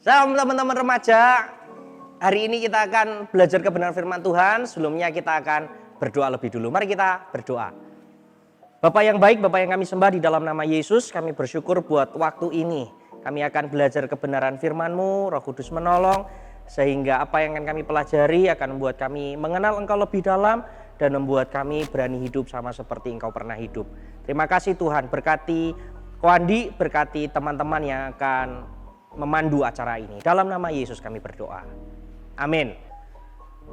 Salam teman-teman remaja. Hari ini kita akan belajar kebenaran firman Tuhan. Sebelumnya kita akan berdoa lebih dulu. Mari kita berdoa. Bapa yang baik, Bapa yang kami sembah di dalam nama Yesus, kami bersyukur buat waktu ini. Kami akan belajar kebenaran firman-Mu, Roh Kudus menolong, sehingga apa yang akan kami pelajari akan membuat kami mengenal Engkau lebih dalam dan membuat kami berani hidup sama seperti Engkau pernah hidup. Terima kasih Tuhan, berkati Ko Andi, berkati teman-teman yang akan memandu acara ini. Dalam nama Yesus kami berdoa. Amin.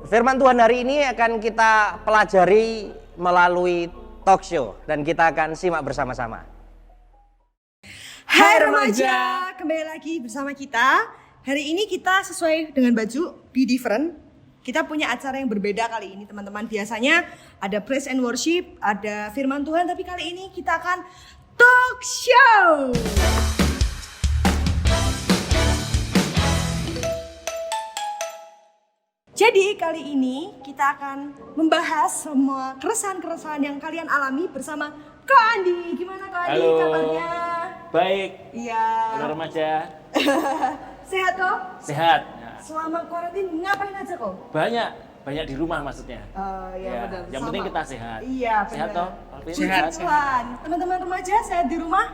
Firman Tuhan hari ini akan kita pelajari melalui talk show dan kita akan simak bersama-sama. Hai remaja, kembali lagi bersama kita. Hari ini kita sesuai dengan baju Be Different. Kita punya acara yang berbeda kali ini teman-teman. Biasanya ada praise and worship, ada firman Tuhan, tapi kali ini kita akan talk show. Jadi kali ini kita akan membahas semua keresahan-keresahan yang kalian alami bersama Ko Andi. Gimana Ko Andi kabarnya? Baik. Iya. Halo remaja. Sehat kok? Sehat. Selama karantina ngapain aja kok? Banyak di rumah maksudnya. Oh iya benar. Yang penting kita sehat. Iya benar. Sehat toh? Alvin? Puji Tuhan. Teman-teman remaja sehat di rumah?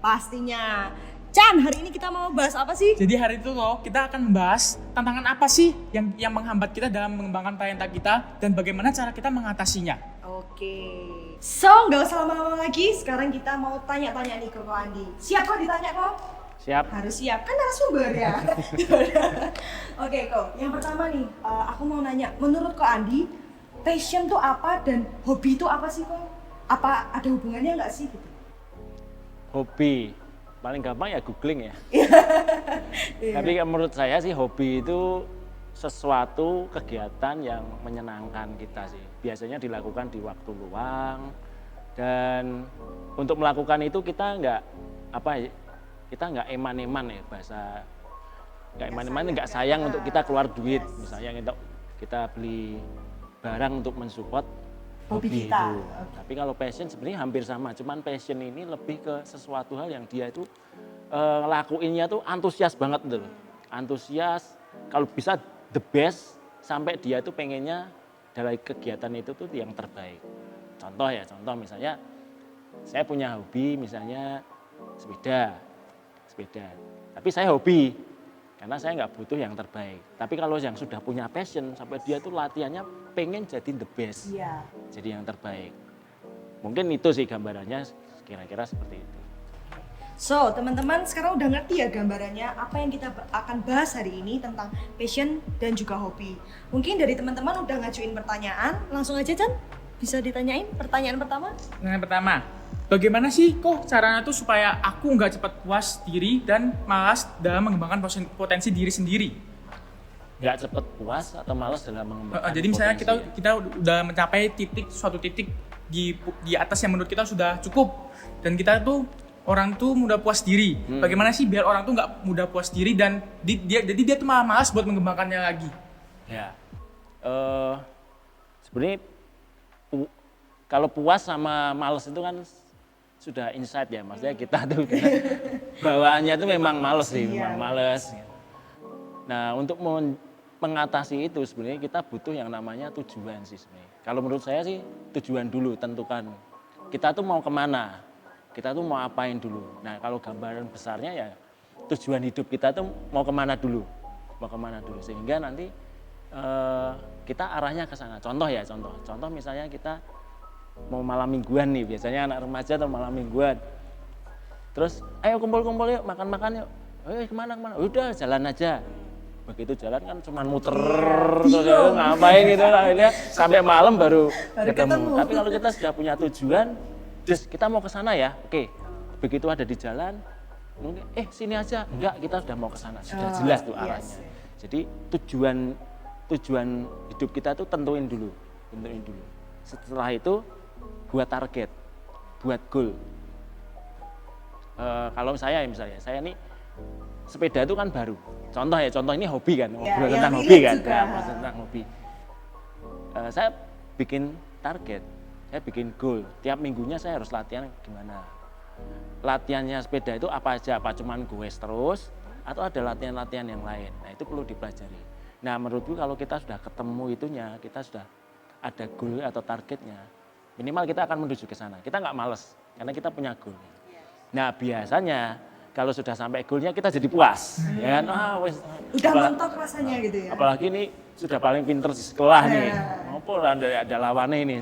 Pastinya. Chan, hari ini kita mau bahas apa sih? Jadi hari itu loh kita akan membahas tantangan apa sih yang menghambat kita dalam mengembangkan talenta kita dan bagaimana cara kita mengatasinya. Oke. So, nggak usah lama-lama lagi. Sekarang kita mau tanya-tanya nih ke Ko Andi. Siap kok ditanya kok? Siap. Harus siap, kan narasumber ya. Oke kok, yang pertama nih, aku mau nanya, menurut Ko Andi, passion tuh apa dan hobi itu apa sih kok? Apa ada hubungannya nggak sih? Gitu? Hobi. Paling gampang ya googling ya. Tapi menurut saya sih hobi itu sesuatu kegiatan yang menyenangkan kita sih. Biasanya dilakukan di waktu luang dan untuk melakukan itu kita kita nggak eman-eman ya bahasa nggak eman-eman nggak sayang untuk kita keluar duit misalnya kita beli barang untuk mensupport hobi kita. itu. Tapi kalau passion sebenarnya hampir sama, cuman passion ini lebih ke sesuatu hal yang dia itu ngelakuinnya tuh antusias banget gitu loh. Antusias, kalau bisa the best sampai dia tuh pengennya dari kegiatan itu tuh yang terbaik. Contoh misalnya saya punya hobi misalnya sepeda. Tapi saya hobi karena saya nggak butuh yang terbaik. Tapi kalau yang sudah punya passion sampai dia tuh latihannya pengen jadi the best, jadi yang terbaik. Mungkin itu sih gambarannya kira-kira seperti itu. So, teman-teman sekarang udah ngerti ya gambarannya apa yang kita akan bahas hari ini tentang passion dan juga hobi. Mungkin dari teman-teman udah ngajuin pertanyaan, langsung aja Chan, bisa ditanyain pertanyaan pertama? Yang pertama, bagaimana sih kok caranya tuh supaya aku nggak cepat puas diri dan malas dalam mengembangkan potensi diri sendiri? Nggak cepet puas atau malas dalam mengembangkan Jadi misalnya potensi. kita udah mencapai suatu titik di atas yang menurut kita sudah cukup dan kita tuh orang tuh mudah puas diri. Bagaimana sih biar orang tuh nggak mudah puas diri dan jadi dia tuh malah malas buat mengembangkannya lagi? Ya, sebenarnya kalau puas sama males itu kan sudah insight ya, maksudnya kita tuh bawaannya tuh memang males sih, memang males. Nah untuk mengatasi itu sebenarnya kita butuh yang namanya tujuan sih sebenarnya. Kalau menurut saya sih tujuan dulu tentukan. Kita tuh mau kemana, kita tuh mau apain dulu. Nah kalau gambaran besarnya ya tujuan hidup kita tuh mau kemana dulu, sehingga nanti kita arahnya ke sana. Contoh misalnya kita mau malam mingguan nih, biasanya anak remaja atau malam mingguan. Terus ayo kumpul-kumpul yuk, makan-makan yuk. Ayo kemana? Udah jalan aja. Begitu jalan kan cuma muter terus ngapain gitu lah akhirnya sampai malam baru ketemu. Tapi kalau kita sudah punya tujuan, terus kita mau ke sana ya. Oke. Begitu ada di jalan, mungkin sini aja. Enggak, kita sudah mau ke sana. Sudah jelas tuh arahnya. Jadi tujuan hidup kita tuh tentuin dulu. Setelah itu buat target, buat goal. Kalau saya nih sepeda itu kan baru. Contoh ini hobi kan, ngobrol tentang hobi kan, tentang hobi. Saya bikin target, saya bikin goal. Tiap minggunya saya harus latihan gimana. Latihannya sepeda itu apa aja? Apa cuman goes terus? atau ada latihan-latihan yang lain. Nah itu perlu dipelajari. Nah menurutku kalau kita sudah ketemu itunya, kita sudah ada goal atau targetnya, minimal kita akan menuju ke sana. Kita nggak males karena kita punya goal. Nah biasanya kalau sudah sampai goalnya kita jadi puas, ya kan? Udah mentok rasanya gitu ya. Apalagi ini sudah paling pinter di sekolah nih, maupun ada lawannya ini.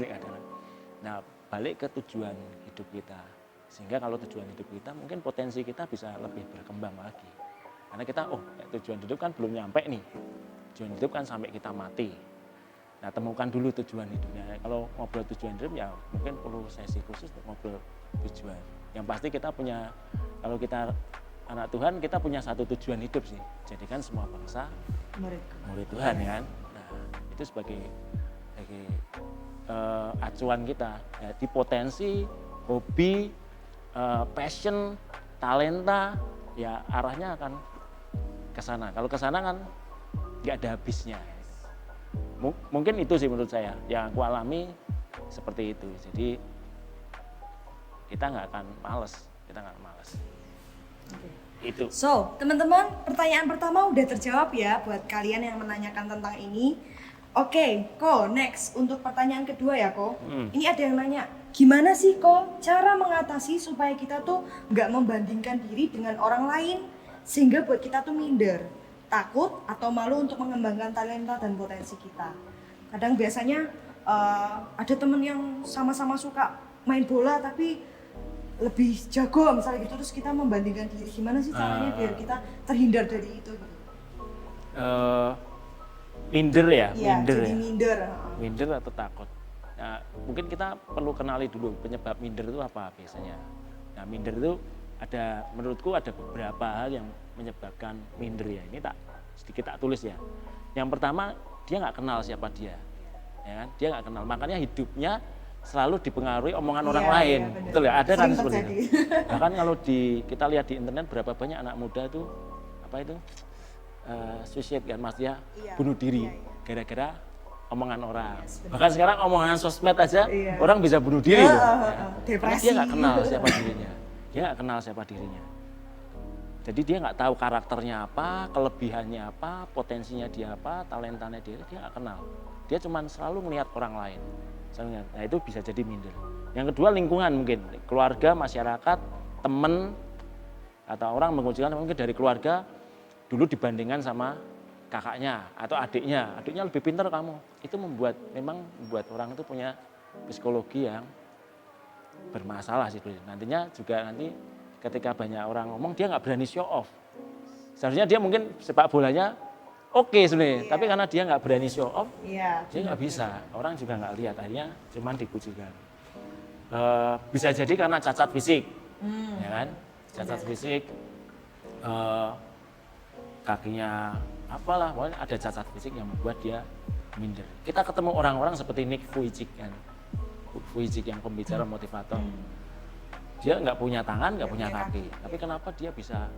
Nah balik ke tujuan hidup kita, sehingga kalau tujuan hidup kita mungkin potensi kita bisa lebih berkembang lagi. Karena kita, tujuan hidup kan belum nyampe nih, tujuan hidup kan sampai kita mati. Nah temukan dulu tujuan hidupnya. Kalau ngobrol tujuan hidup ya mungkin perlu sesi khusus untuk ngobrol tujuan. Yang pasti kita punya, kalau kita anak Tuhan kita punya satu tujuan hidup sih. Jadikan semua bangsa murid Tuhan ya kan. Nah itu sebagai acuan kita. Jadi potensi, hobi, passion, talenta, ya arahnya akan ke sana. Kalau ke sana kan nggak ada habisnya. Mungkin itu sih menurut saya yang aku alami seperti itu. Jadi kita nggak akan males. Itu. So, teman-teman, pertanyaan pertama udah terjawab ya buat kalian yang menanyakan tentang ini. Oke, Ko, next untuk pertanyaan kedua ya, Ko. Ini ada yang nanya, gimana sih, Ko, cara mengatasi supaya kita tuh nggak membandingkan diri dengan orang lain sehingga buat kita tuh minder, takut atau malu untuk mengembangkan talenta dan potensi kita. Kadang biasanya ada temen yang sama-sama suka main bola tapi lebih jago misalnya gitu, terus kita membandingkan diri. Gimana sih caranya biar kita terhindar dari itu? Minder ya? Iya, jadi ya? minder. Minder atau takut? Nah, mungkin kita perlu kenali dulu penyebab minder itu apa biasanya. Nah minder itu menurutku ada beberapa hal yang menyebabkan minder ya. Ini sedikit tak tulis ya. Yang pertama, dia nggak kenal siapa dia. Ya kan? Dia nggak kenal, makanya hidupnya selalu dipengaruhi omongan orang lain. Betul ya, ada kan seperti itu. Bahkan kalau kita lihat di internet berapa banyak anak muda itu suicide kan Mas ya, bunuh diri gara-gara omongan orang. Bahkan sekarang omongan sosmed aja orang bisa bunuh diri loh. Karena dia nggak kenal siapa dirinya. Dia nggak kenal siapa dirinya. Jadi dia nggak tahu karakternya apa, kelebihannya apa, potensinya dia apa, talentanya dia nggak kenal. Dia cuma selalu melihat orang lain. Nah itu bisa jadi minder. Yang kedua lingkungan mungkin, keluarga, masyarakat, teman, atau orang mengucilkan mungkin dari keluarga dulu dibandingkan sama kakaknya atau adiknya lebih pintar kamu. Itu membuat orang itu punya psikologi yang bermasalah sih. Nantinya juga ketika banyak orang ngomong dia nggak berani show off. Seharusnya dia mungkin sepak bolanya oke sebenarnya, tapi karena dia nggak berani show off, dia nggak bisa. Orang juga nggak lihat, akhirnya cuman dikucilkan. Bisa jadi karena cacat fisik, ya kan? Cacat fisik, kakinya apalah, pokoknya ada cacat fisik yang membuat dia minder. Kita ketemu orang-orang seperti Nick Vujicic kan, Vujicic yang pembicara motivator. Dia nggak punya tangan, nggak punya kaki, tapi kenapa dia bisa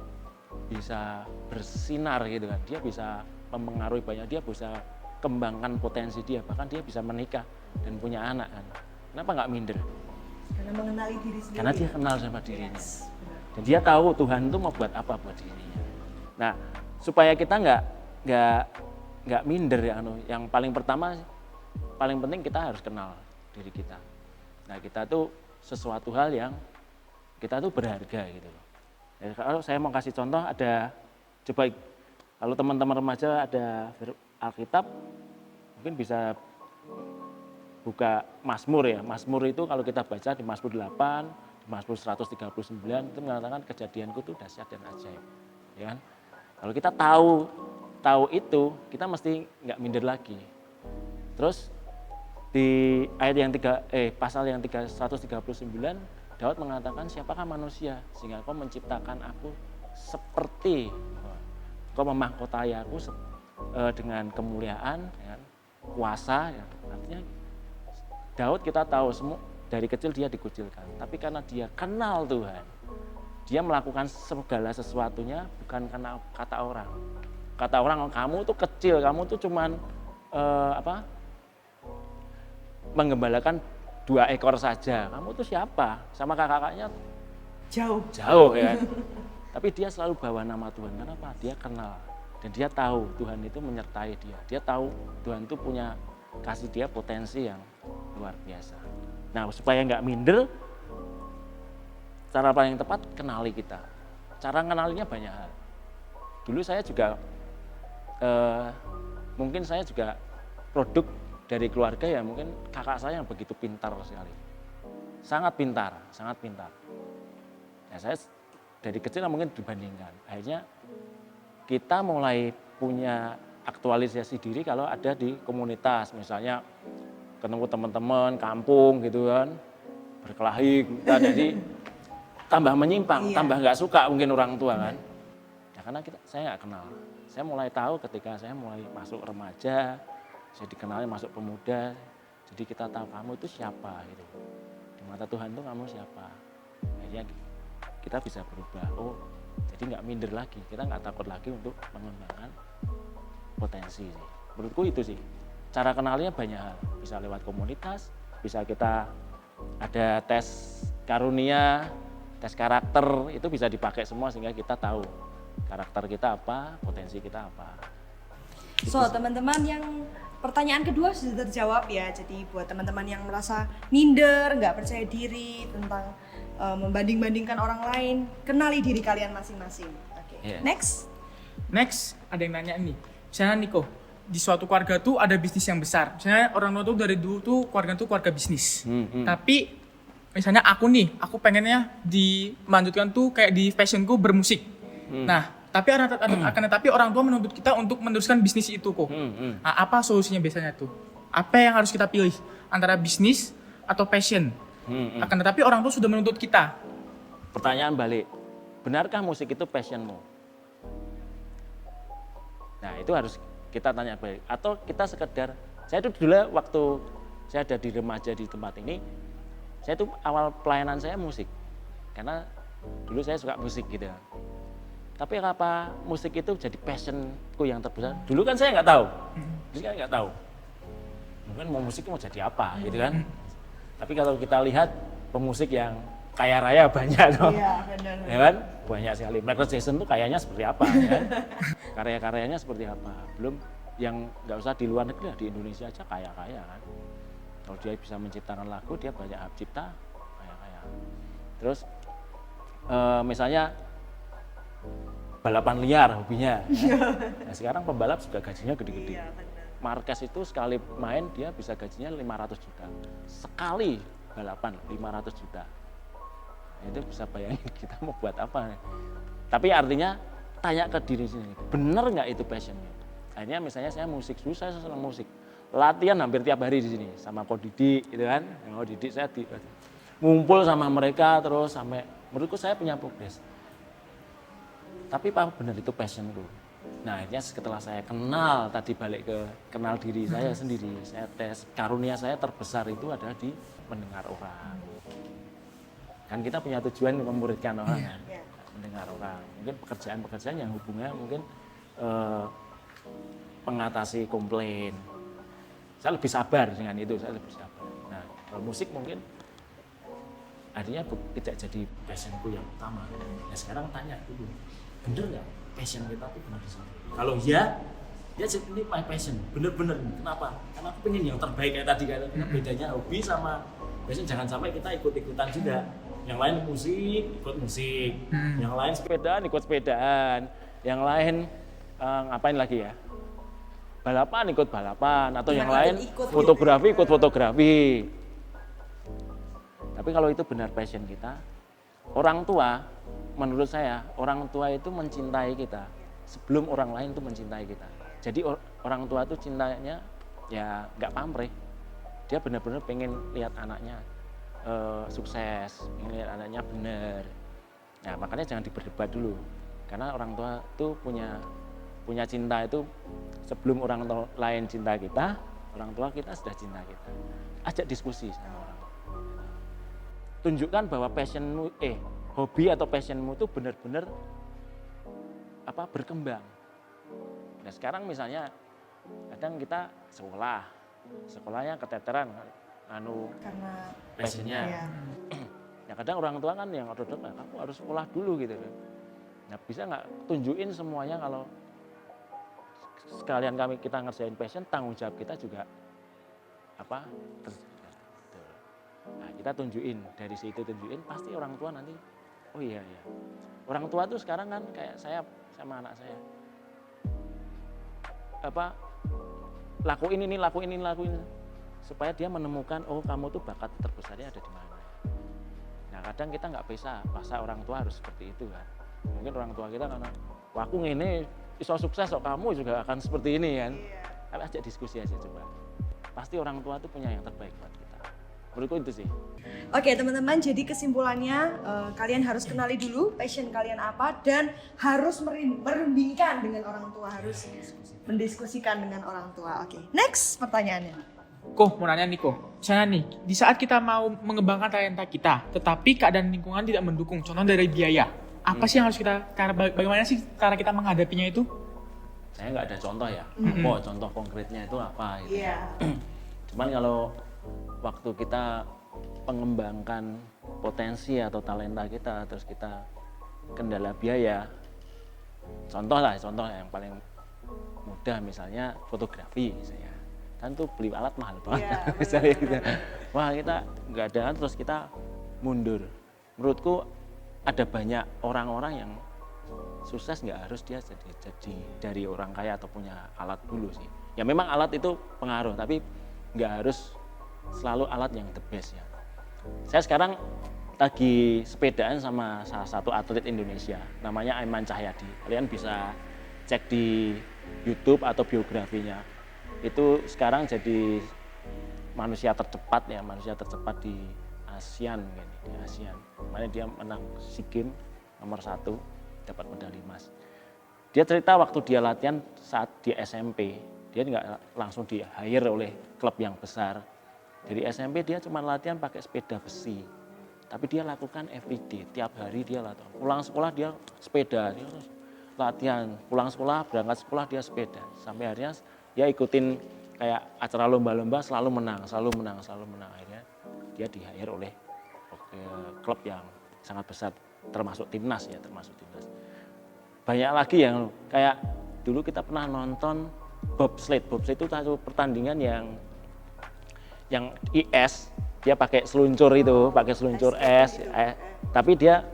bersinar gitu kan? Dia bisa mempengaruhi banyak, dia bisa kembangkan potensi dia, bahkan dia bisa menikah dan punya anak kan. Kenapa nggak minder? Karena mengenali diri sendiri. Karena dia kenal sama dirinya. Dan dia tahu Tuhan itu mau buat apa buat dirinya. Nah, supaya kita nggak minder ya, yang paling penting kita harus kenal diri kita. Nah, kita tuh sesuatu hal yang kita tuh berharga gitu loh. Ya, kalau saya mau kasih contoh, coba kalau teman-teman remaja ada Alkitab, mungkin bisa buka Mazmur ya. Mazmur itu kalau kita baca di Mazmur 8, di Mazmur 139 itu mengatakan kejadianku itu dahsyat dan ajaib. Ya kan? Kalau kita tahu itu, kita mesti nggak minder lagi. Terus di ayat pasal yang 139, Daud mengatakan, siapakah manusia sehingga kau menciptakan aku seperti, kau memahkotai aku dengan kemuliaan, ya, kuasa. Ya. Artinya Daud kita tahu semua dari kecil dia dikucilkan, tapi karena dia kenal Tuhan, dia melakukan segala sesuatunya bukan karena kata orang. Kata orang, kamu tuh kecil, kamu tuh cuman menggembalakan 2 ekor saja. Kamu tuh siapa? Sama kakak-kakaknya jauh ya. Tapi dia selalu bawa nama Tuhan. Kenapa? Dia kenal. Dan dia tahu Tuhan itu menyertai dia. Dia tahu Tuhan itu punya, kasih dia potensi yang luar biasa. Nah, supaya nggak minder, cara paling tepat kenali kita. Cara kenalinya banyak hal. Dulu saya juga, mungkin saya juga produk dari keluarga ya, mungkin kakak saya yang begitu pintar sekali. Sangat pintar, sangat pintar. Ya, saya dari kecil mungkin dibandingkan. Akhirnya kita mulai punya aktualisasi diri kalau ada di komunitas, misalnya ketemu teman-teman kampung gitu kan, berkelahi, kita jadi tambah menyimpang, tambah nggak suka mungkin orang tua kan. Ya karena saya nggak kenal. Saya mulai tahu ketika saya mulai masuk remaja, saya dikenali masuk pemuda, jadi kita tahu kamu itu siapa gitu. Di mata Tuhan itu kamu siapa. Akhirnya kita bisa berubah. Oh, jadi nggak minder lagi, kita nggak takut lagi untuk mengembangkan potensi sih. Menurutku itu sih, cara kenalnya banyak hal. Bisa lewat komunitas, bisa kita ada tes karunia, tes karakter, itu bisa dipakai semua sehingga kita tahu karakter kita apa, potensi kita apa. So, teman-teman yang pertanyaan kedua sudah terjawab ya. Jadi buat teman-teman yang merasa minder, nggak percaya diri tentang membanding-bandingkan orang lain, kenali diri kalian masing-masing. Oke. Yeah. Next. Next, ada yang nanya nih. Misalnya Niko, di suatu keluarga tuh ada bisnis yang besar. Misalnya orang tua tuh dari dulu tuh keluarga tuh keluarga bisnis. Tapi misalnya aku pengennya dilanjutkan tuh kayak di fashionku bermusik. Nah, tapi akan tetapi orang tua menuntut kita untuk meneruskan bisnis itu kok. Nah, apa solusinya biasanya tuh? Apa yang harus kita pilih antara bisnis atau passion? Akan tetapi orang tua sudah menuntut kita. Pertanyaan balik, benarkah musik itu passionmu? Nah, itu harus kita tanya balik. Atau kita sekedar, saya itu dulu waktu saya ada di remaja di tempat ini, saya itu awal pelayanan saya musik. Karena dulu saya suka musik gitu. Tapi apa musik itu jadi passionku yang terbesar? Dulu kan saya nggak tahu. Dulu kan nggak tahu. Mungkin mau musik mau jadi apa gitu kan. Tapi kalau kita lihat pemusik yang kaya raya banyak dong. Iya, benar. Ya kan? Banyak sekali. Michael Jackson tuh kayaknya seperti apa ya kan? Karya-karyanya seperti apa? Belum yang nggak usah di luar negeri, di Indonesia aja kaya-kaya kan. Kalau dia bisa menciptakan lagu, dia banyak hak cipta, kaya-kaya. Terus misalnya balapan liar hobinya. Ya. Nah, sekarang pembalap juga gajinya gede-gede. Marquez itu sekali main dia bisa gajinya 500 juta. Sekali balapan 500 juta. Nah, itu bisa bayangin kita mau buat apa. Tapi artinya tanya ke diri sendiri, benar nggak itu passionnya? Akhirnya misalnya saya musik, dulu saya senang musik. Latihan hampir tiap hari di sini sama Ko Didik gitu kan. Ko Didik saya ngumpul sama mereka terus sampai menurutku saya punya progres. Tapi apa benar itu passionku? Nah akhirnya setelah saya kenal, tadi balik ke kenal diri saya sendiri, saya tes, karunia saya terbesar itu adalah di mendengar orang. Kan kita punya tujuan memuridkan orang kan, mendengar orang. Mungkin pekerjaan-pekerjaan yang hubungannya mungkin mengatasi komplain. Saya lebih sabar dengan itu, saya lebih sabar. Nah kalau musik mungkin artinya tidak jadi passionku yang utama. Nah sekarang tanya dulu, bener nggak passion kita itu benar di sana? Kalau iya, ya ini my passion, bener-bener. Kenapa? Karena aku pengen yang terbaik kayak tadi kan. Bedanya hobi sama passion, jangan sampai kita ikut-ikutan juga. Yang lain musik, ikut musik. Yang lain sepedaan, ikut sepedaan. Yang lain ngapain lagi ya? Balapan, ikut balapan. Atau yang lain fotografi, ikut fotografi. Tapi kalau itu benar passion kita, orang tua, menurut saya, orang tua itu mencintai kita sebelum orang lain itu mencintai kita. Jadi orang tua itu cintanya ya nggak pamrih. Dia benar-benar pengen lihat anaknya sukses, pengen lihat anaknya benar. Nah makanya jangan diberdebat dulu, karena orang tua itu punya cinta itu sebelum orang lain cinta kita, orang tua kita sudah cinta kita. Ajak diskusi sama orang. Tunjukkan bahwa passionmu, hobi atau passionmu itu benar-benar berkembang. Nah sekarang misalnya kadang kita sekolahnya keteteran karena passionnya. ya. Ya kadang orang tua kan yang ortodok, kamu harus sekolah dulu gitu. Nah, bisa nggak tunjukin semuanya kalau sekalian kita ngerjain passion, tanggung jawab kita juga apa terjaga. Betul. Nah, kita tunjukin dari situ pasti orang tua nanti oh iya ya. Orang tua tuh sekarang kan kayak saya sama anak saya apa lakuin ini supaya dia menemukan oh kamu tuh bakat terbesarnya ada di mana. Nah kadang kita nggak bisa paksa orang tua harus seperti itu kan. Mungkin orang tua kita karena aku ngene iso sukses kok kamu juga akan seperti ini kan. Tapi ajak diskusi aja coba. Pasti orang tua tuh punya yang terbaik buat kita. Menurutku itu sih. Oke teman-teman, jadi kesimpulannya kalian harus kenali dulu passion kalian apa dan harus merundingkan dengan orang tua, harus mendiskusikan dengan orang tua. Oke, next pertanyaannya. Ko, mau nanya nih Ko. Misalnya nih, di saat kita mau mengembangkan talenta kita, tetapi keadaan lingkungan tidak mendukung, contoh dari biaya. Apa sih yang harus bagaimana sih cara kita menghadapinya itu? Saya nggak ada contoh ya. Contoh konkretnya itu apa gitu. Iya. Cuman kalau waktu kita mengembangkan potensi atau talenta kita, terus kita kendala biaya, contoh yang paling mudah misalnya fotografi misalnya, kan tuh beli alat mahal banget, misalnya gitu. Wah kita nggak ada, terus kita mundur. Menurutku ada banyak orang-orang yang sukses nggak harus dia jadi dari orang kaya atau punya alat dulu sih. Ya memang alat itu pengaruh, tapi nggak harus selalu alat yang the best ya. Saya sekarang lagi sepedaan sama salah satu atlet Indonesia, namanya Aiman Cahyadi. Kalian bisa cek di YouTube atau biografinya. Itu sekarang jadi manusia tercepat di ASEAN, di ASEAN. Makanya dia menang SEA Games nomor 1, dapat medali emas. Dia cerita waktu dia latihan saat di SMP, dia nggak langsung di hire oleh klub yang besar. Dari SMP dia cuma latihan pakai sepeda besi, tapi dia lakukan everyday, tiap hari dia latihan. Pulang sekolah dia sepeda, dia latihan. Pulang sekolah, berangkat sekolah dia sepeda. Sampai akhirnya dia ikutin kayak acara lomba-lomba selalu menang. Akhirnya dia di hire oleh klub yang sangat besar, termasuk timnas. Banyak lagi yang kayak dulu kita pernah nonton bobsled itu satu pertandingan yang IS, dia pakai seluncur es, tapi dia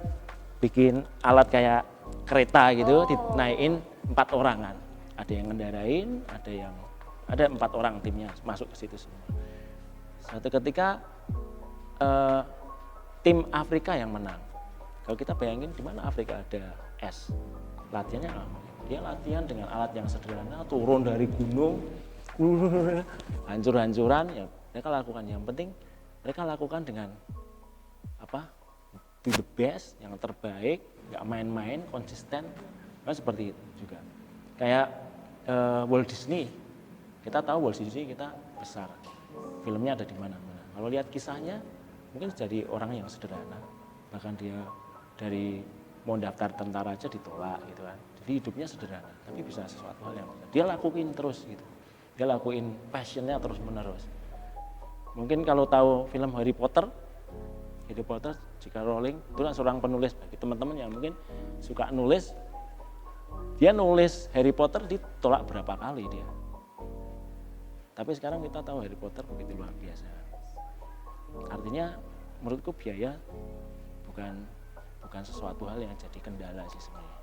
bikin alat kayak kereta gitu, dinaikin 4 orangan. Ada yang ngendarain, ada 4 orang timnya masuk ke situ semua. Suatu ketika tim Afrika yang menang. Kalau kita bayangin di mana Afrika ada es, latihannya apa? Dia latihan dengan alat yang sederhana, turun dari gunung, hancur-hancuran, ya mereka lakukan. Yang penting mereka lakukan dengan do the best, yang terbaik, nggak main-main, konsisten. Nah, seperti itu juga. Kayak Walt Disney, kita tahu Walt Disney kita besar, filmnya ada di mana-mana. Kalau lihat kisahnya, mungkin jadi orang yang sederhana, bahkan dia dari mau daftar tentara aja ditolak gitu kan. Jadi hidupnya sederhana, tapi bisa sesuatu hal yang dia lakuin terus gitu. Dia lakuin passionnya terus menerus. Mungkin kalau tahu film Harry Potter, J.K. Rowling itu kan seorang penulis. Bagi teman-teman yang mungkin suka nulis, dia nulis Harry Potter ditolak berapa kali dia. Tapi sekarang kita tahu Harry Potter begitu luar biasa. Artinya menurutku biaya bukan sesuatu hal yang jadi kendala sih sebenarnya.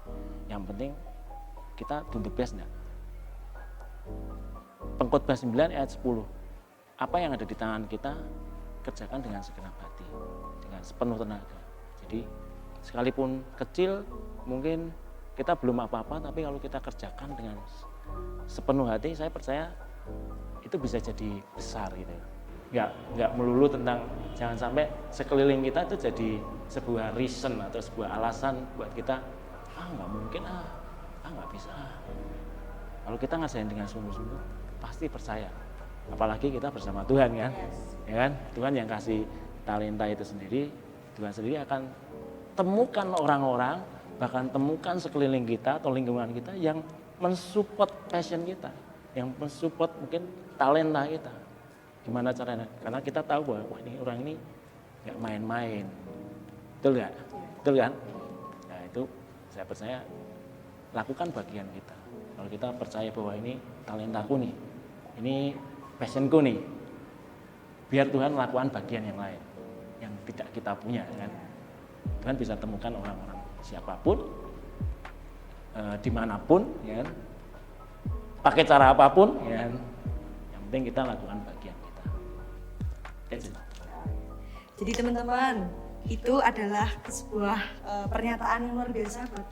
Yang penting kita do the best enggak. Pengkhotbah 9 ayat 10. Apa yang ada di tangan kita kerjakan dengan segenap hati, dengan sepenuh tenaga. Jadi sekalipun kecil mungkin kita belum apa-apa, tapi kalau kita kerjakan dengan sepenuh hati, saya percaya itu bisa jadi besar gitu. Nggak melulu tentang, jangan sampai sekeliling kita itu jadi sebuah reason atau sebuah alasan buat kita nggak mungkin nggak bisa. Kalau kita ngasain dengan sungguh-sungguh pasti percaya, apalagi kita bersama Tuhan kan, ya kan, Tuhan yang kasih talenta itu sendiri, Tuhan sendiri akan temukan orang-orang, bahkan temukan sekeliling kita atau lingkungan kita yang mensupport passion kita, yang mensupport mungkin talenta kita. Gimana caranya? Karena kita tahu bahwa orang ini nggak main-main, betul nggak? Betul kan? Nah itu saya percaya lakukan bagian kita. Kalau kita percaya bahwa ini talentaku nih, ini passionku nih, biar Tuhan lakukan bagian yang lain yang tidak kita punya kan. Tuhan bisa temukan orang-orang siapapun, dimanapun, ya kan? Pakai cara apapun, ya kan? Yang penting kita lakukan bagian kita. That's it. Jadi teman-teman, itu adalah sebuah pernyataan yang luar biasa buat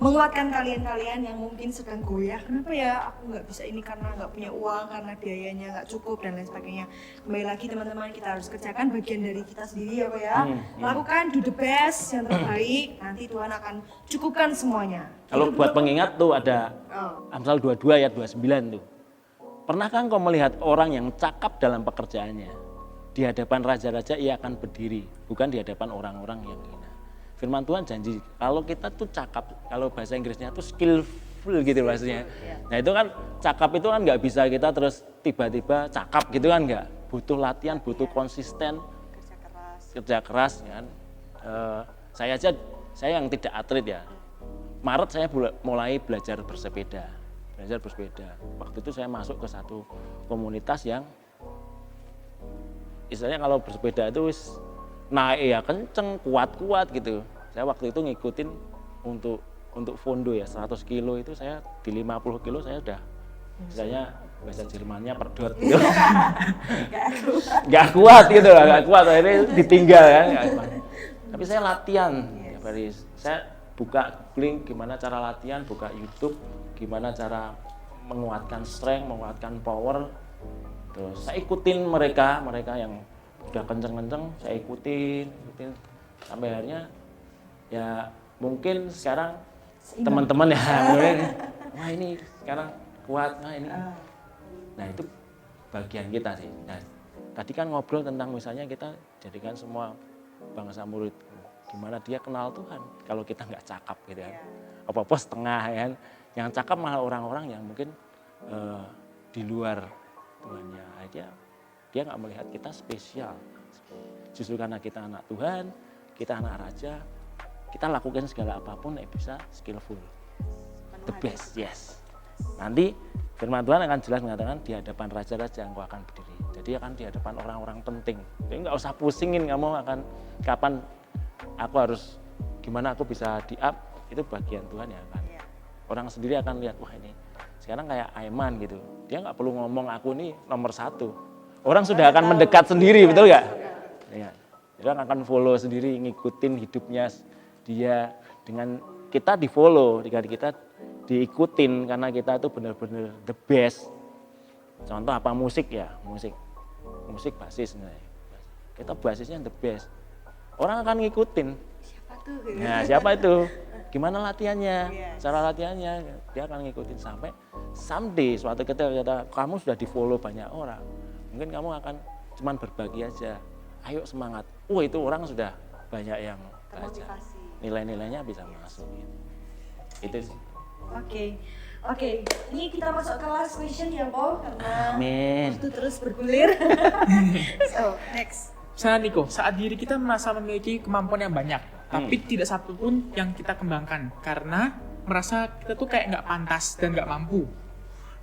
menguatkan kalian-kalian yang mungkin sedang goyah. Kenapa ya aku nggak bisa ini karena nggak punya uang, karena biayanya nggak cukup dan lain sebagainya. Kembali lagi teman-teman, kita harus kerjakan bagian dari kita sendiri ya Pak ya. Lakukan, do the best, yang terbaik. Nanti Tuhan akan cukupkan semuanya. Kalau buat pengingat tuh ada Amsal 22 ayat 29 tuh. Pernahkah engkau melihat orang yang cakap dalam pekerjaannya? Di hadapan raja-raja ia akan berdiri, bukan di hadapan orang-orang yang hina. Firman Tuhan janji, kalau kita tuh cakap, kalau bahasa Inggrisnya tuh skillful gitu maksudnya. Nah itu kan, cakap itu kan nggak bisa kita terus tiba-tiba cakap gitu kan nggak. Butuh latihan, butuh konsisten, kerja keras kan. Saya yang tidak atlet ya, Maret saya mulai belajar bersepeda. Waktu itu saya masuk ke satu komunitas yang istilahnya kalau bersepeda itu naik ya kenceng, kuat-kuat gitu. Saya waktu itu ngikutin untuk fondo ya 100 kilo itu saya di 50 kilo saya udah misalnya bahasa Jermannya perdot gitu. Gak kuat gitu lah, gak kuat akhirnya ditinggal kan. Tapi saya latihan tiap hari. Saya buka googling gimana cara latihan, buka YouTube gimana cara menguatkan strength, menguatkan power. Terus saya ikutin mereka yang udah kenceng-kenceng, saya ikutin sampai akhirnya ya mungkin sekarang teman-teman ya mungkin wah ini sekarang kuat, nah ini. Nah itu bagian kita sih. Nah, tadi kan ngobrol tentang misalnya kita jadikan semua bangsa murid, gimana dia kenal Tuhan kalau kita nggak cakap gitu kan. Apa-apa setengah ya kan. Yang cakap malah orang-orang yang mungkin di luar Tuhannya aja, dia nggak melihat kita spesial. Justru karena kita anak Tuhan, kita anak raja, kita lakukan segala apapun bisa skillful, the best, yes. Nanti firman Tuhan akan jelas mengatakan di hadapan raja-raja engkau akan berdiri. Jadi akan di hadapan orang-orang penting. Jadi nggak usah pusingin kamu akan kapan aku harus gimana aku bisa di up, itu bagian Tuhan ya kan. Orang sendiri akan lihat wah ini sekarang kayak Aiman gitu, dia nggak perlu ngomong aku nih nomor 1, orang sudah akan mendekat sendiri, betul nggak? Ya, dia akan follow sendiri, ngikutin hidupnya dia dengan kita di follow, dengan kita diikutin karena kita itu benar-benar the best. Contoh apa musik ya, musik basis, kita basisnya the best, orang akan ngikutin. Siapa tuh? Nah siapa itu? Gimana latihannya, cara latihannya, dia akan ngikutin sampai someday suatu ketika kamu sudah di follow banyak orang, mungkin kamu akan cuman berbagi aja, ayo semangat, itu orang sudah banyak yang baca, nilai-nilainya bisa masuk. Itu sih. Oke, ini kita masuk ke last question ya Paul, karena Amin. waktu terus bergulir. So, next. Misalnya Niko, saat diri kita merasa memiliki kemampuan yang banyak, tapi tidak satu pun yang kita kembangkan karena merasa kita tuh kayak nggak pantas dan nggak mampu.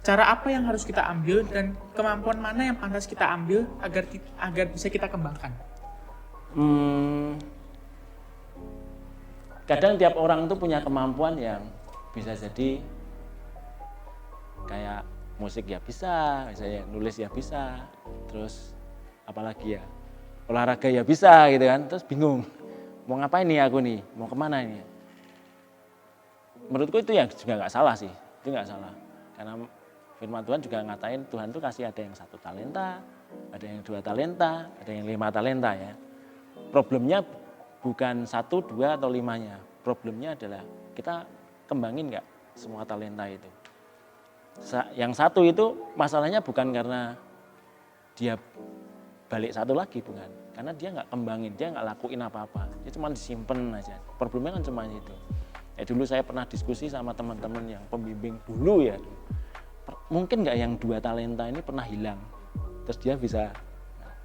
Cara apa yang harus kita ambil dan kemampuan mana yang pantas kita ambil agar bisa kita kembangkan? Kadang tiap orang tuh punya kemampuan yang bisa jadi kayak musik ya bisa, misalnya nulis ya bisa, terus apalagi ya olahraga ya bisa gitu kan, terus bingung mau ngapain nih aku nih, mau kemana ini. Menurutku itu ya juga nggak salah sih, itu nggak salah, karena firman Tuhan juga ngatain Tuhan tuh kasih ada yang 1 talenta, ada yang 2 talenta, ada yang 5 talenta ya. Problemnya bukan 1, 2 atau 5-nya, problemnya adalah kita kembangin nggak semua talenta itu. Yang 1 itu masalahnya bukan karena dia balik 1 lagi, bukan. Karena dia nggak kembangin, dia nggak lakuin apa-apa. Dia cuma disimpan aja. Problemnya kan cuma itu. Ya dulu saya pernah diskusi sama teman-teman yang pembimbing dulu ya. Mungkin nggak yang 2 talenta ini pernah hilang. Terus dia bisa,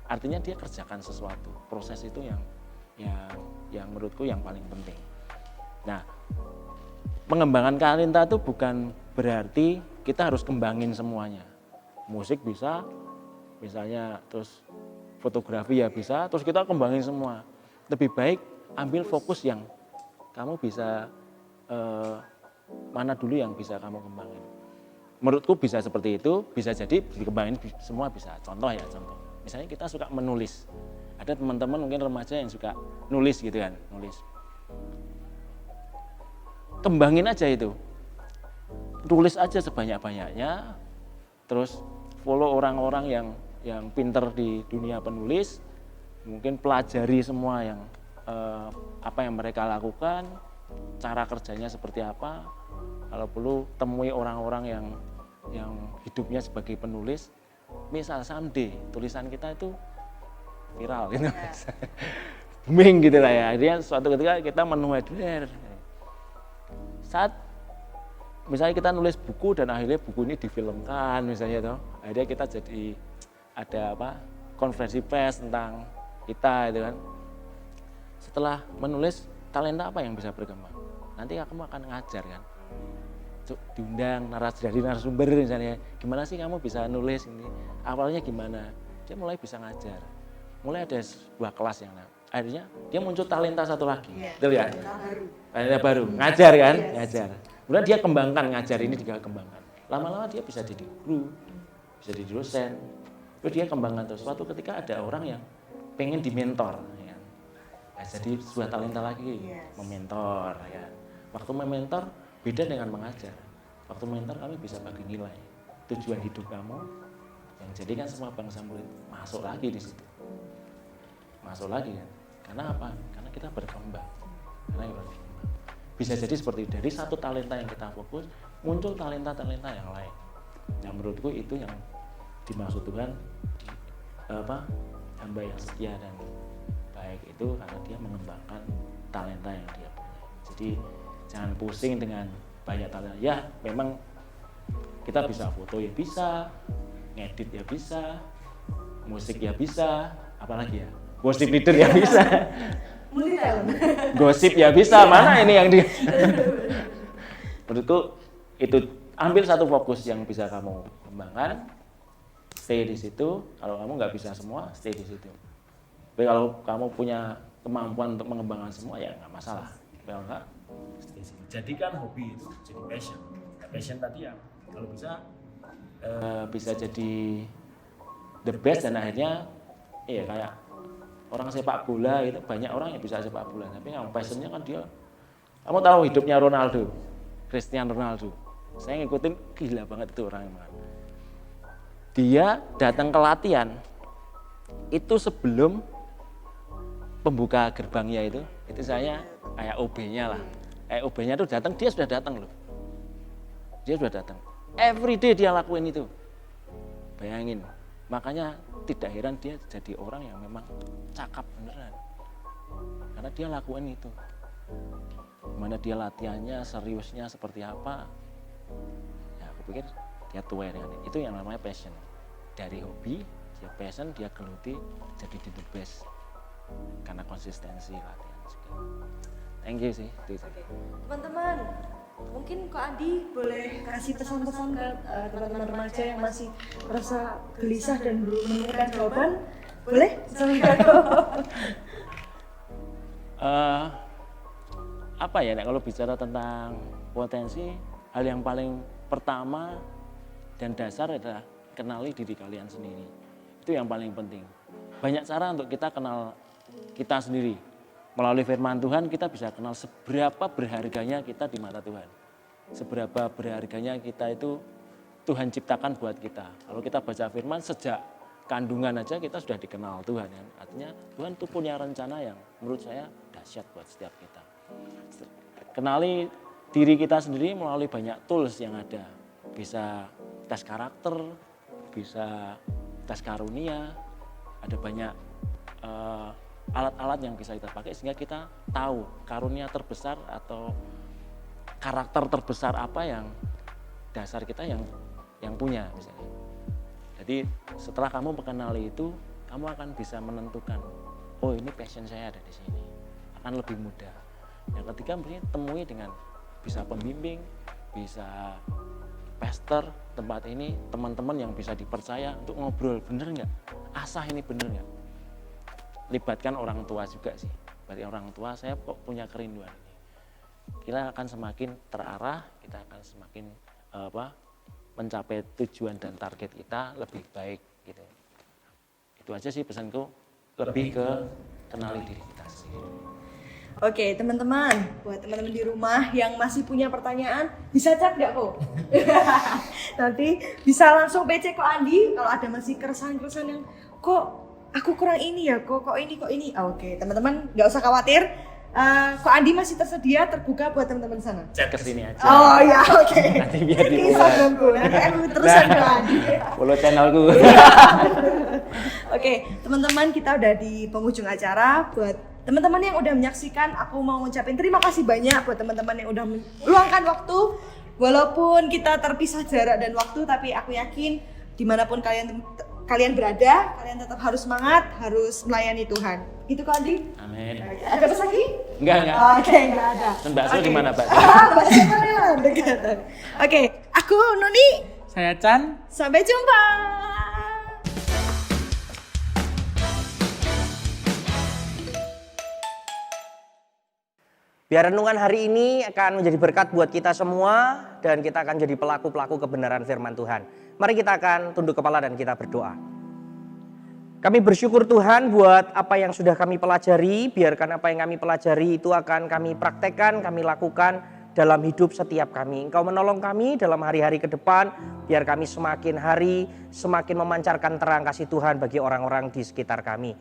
artinya dia kerjakan sesuatu. Proses itu yang menurutku yang paling penting. Nah, Pengembangan talenta itu bukan berarti kita harus kembangin semuanya. Musik bisa, misalnya, terus fotografi ya bisa, terus kita kembangin semua. Lebih baik ambil fokus yang kamu bisa, mana dulu yang bisa kamu kembangin. Menurutku bisa seperti itu, bisa jadi dikembangin semua bisa. Contoh ya, contoh. Misalnya kita suka menulis. Ada teman-teman mungkin remaja yang suka nulis gitu kan, nulis. Kembangin aja itu. Tulis aja sebanyak-banyaknya, terus follow orang-orang yang pinter di dunia penulis, mungkin pelajari semua yang apa yang mereka lakukan, cara kerjanya seperti apa. Kalau perlu temui orang-orang yang hidupnya sebagai penulis. Misal someday tulisan kita itu viral gitu. Booming gitu lah ya. Akhirnya suatu ketika kita menuai saat misalnya kita nulis buku dan akhirnya buku ini difilmkan misalnya toh, akhirnya kita jadi ada konferensi pers tentang kita itu kan. Setelah menulis, talenta apa yang bisa berkembang? Nanti kamu akan ngajar kan, diundang dari narasumber misalnya, gimana sih kamu bisa nulis ini, awalnya gimana, dia mulai bisa ngajar, mulai ada sebuah kelas yang akhirnya dia muncul talenta satu lagi, betul ya? Talenta baru, ngajar kan, ngajar. Kemudian dia kembangkan, ngajar ini juga kembangkan. Lama-lama dia bisa jadi guru, bisa jadi dosen. Terus dia kembangkan terus. Suatu ketika ada orang yang pengen dimentor, ya. Nah, jadi sebuah talenta lagi, mementor. Ya. Waktu mementor beda dengan mengajar. Waktu mentor kami bisa bagi nilai, tujuan hidup kamu, yang jadikan semua bangsa murid masuk lagi di situ. Masuk lagi kan. Karena apa? Karena kita berkembang. Bisa jadi seperti dari satu talenta yang kita fokus, muncul talenta-talenta yang lain. Yang menurutku itu yang dimaksud Tuhan, hamba yang setia dan baik itu karena dia mengembangkan talenta yang dia punya. Jadi jangan pusing dengan banyak talenta. Ya memang kita bisa foto ya bisa, ngedit ya bisa, musik ya bisa, apalagi ya, gosip leader ya bisa. Gosip ya bisa, mana ini yang di menurutku itu ambil satu fokus yang bisa kamu kembangkan, stay di situ. Kalau kamu nggak bisa semua, stay di situ. Tapi kalau kamu punya kemampuan untuk mengembangkan semua ya nggak masalah. Kalau enggak, stay di situ. Jadikan hobi itu jadi passion. Ya, passion tadi ya kalau bisa jadi the best dan akhirnya iya kayak orang sepak bola itu banyak orang yang bisa sepak bola, tapi yang passionnya kan dia, kamu tahu hidupnya Ronaldo, Cristiano Ronaldo, saya ngikutin gila banget itu orang. Dia datang ke latihan itu sebelum pembuka gerbangnya itu saya kayak OB-nya lah, OB-nya itu datang, dia sudah datang loh, dia sudah datang, everyday dia lakuin itu, bayangin, makanya tidak heran dia jadi orang yang memang cakap beneran karena dia lakuin itu. Gimana dia latihannya, seriusnya seperti apa ya, aku pikir dia tuai dengan itu yang namanya passion. Dari hobi dia passion, dia geluti jadi the best karena konsistensi latihan juga. Thank you sih. Teman-teman, mungkin Kak Andi boleh kasih pesan-pesan ke teman-teman remaja yang masih merasa gelisah dan belum menemukan jawaban. Boleh? Apa ya, kalau bicara tentang potensi, hal yang paling pertama dan dasar adalah kenali diri kalian sendiri. Itu yang paling penting. Banyak cara untuk kita kenal kita sendiri. Melalui firman Tuhan kita bisa kenal seberapa berharganya kita di mata Tuhan. Seberapa berharganya kita itu Tuhan ciptakan buat kita. Kalau kita baca firman sejak kandungan aja kita sudah dikenal Tuhan. Ya. Artinya Tuhan itu punya rencana yang menurut saya dahsyat buat setiap kita. Kenali diri kita sendiri melalui banyak tools yang ada. Bisa tes karakter, bisa tes karunia, ada banyak alat-alat yang bisa kita pakai sehingga kita tahu karunia terbesar atau karakter terbesar apa yang dasar kita yang punya misalnya. Jadi setelah kamu mengenali itu, kamu akan bisa menentukan, oh ini passion saya ada di sini, akan lebih mudah. Yang ketiga mungkin temui dengan bisa pembimbing, bisa pastor tempat ini, teman-teman yang bisa dipercaya untuk ngobrol, bener nggak? Asah ini bener nggak? Libatkan orang tua juga sih. Bagi orang tua, saya kok punya kerinduan ini. Kita akan semakin terarah, kita akan semakin mencapai tujuan dan target kita lebih baik gitu. Itu aja sih pesanku, lebih ke kenali diri kita sendiri. Oke, teman-teman, buat teman-teman di rumah yang masih punya pertanyaan, bisa chat nggak kok? Nanti bisa langsung PC kok Andi kalau ada masih keresahan-keresahan yang kok aku kurang ini ya, kok ini. Oke, teman-teman nggak usah khawatir. Kok Andi masih tersedia, terbuka buat teman-teman di sana. Chat ke sini aja. Oh ya, oke. Nanti biar Ini dibuat. Instagramku, nanti aku terusan ke Andi. Follow channelku. Oke, teman-teman, kita udah di penghujung acara. Buat teman-teman yang udah menyaksikan, aku mau ngucapin terima kasih banyak buat teman-teman yang udah meluangkan waktu. Walaupun kita terpisah jarak dan waktu, tapi aku yakin dimanapun kalian berada, kalian tetap harus semangat, harus melayani Tuhan. Gitu kok Andi? Amin. Oke, ada pesan lagi? Enggak. Oke, enggak ada. Dan bakso di mana, Pak? Bakso mana? Dekat. Oke, aku Nuni. Saya Chan. Sampai jumpa. Biar renungan hari ini akan menjadi berkat buat kita semua dan kita akan jadi pelaku-pelaku kebenaran firman Tuhan. Mari kita akan tunduk kepala dan kita berdoa. Kami bersyukur Tuhan buat apa yang sudah kami pelajari. Biarkan apa yang kami pelajari itu akan kami praktekkan, kami lakukan dalam hidup setiap kami. Engkau menolong kami dalam hari-hari ke depan. Biar kami semakin hari semakin memancarkan terang kasih Tuhan bagi orang-orang di sekitar kami.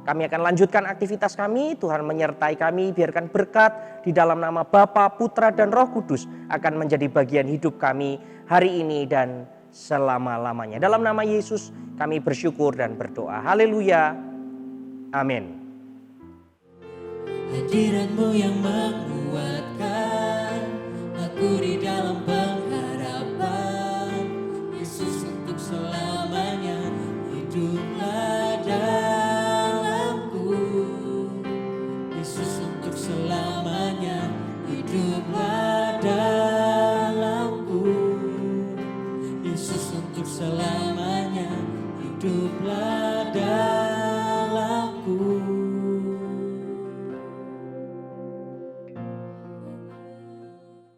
Kami akan lanjutkan aktivitas kami, Tuhan menyertai kami, biarkan berkat di dalam nama Bapa, Putra, dan Roh Kudus akan menjadi bagian hidup kami hari ini dan selama-lamanya. Dalam nama Yesus kami bersyukur dan berdoa. Haleluya. Amin. Hadiratmu yang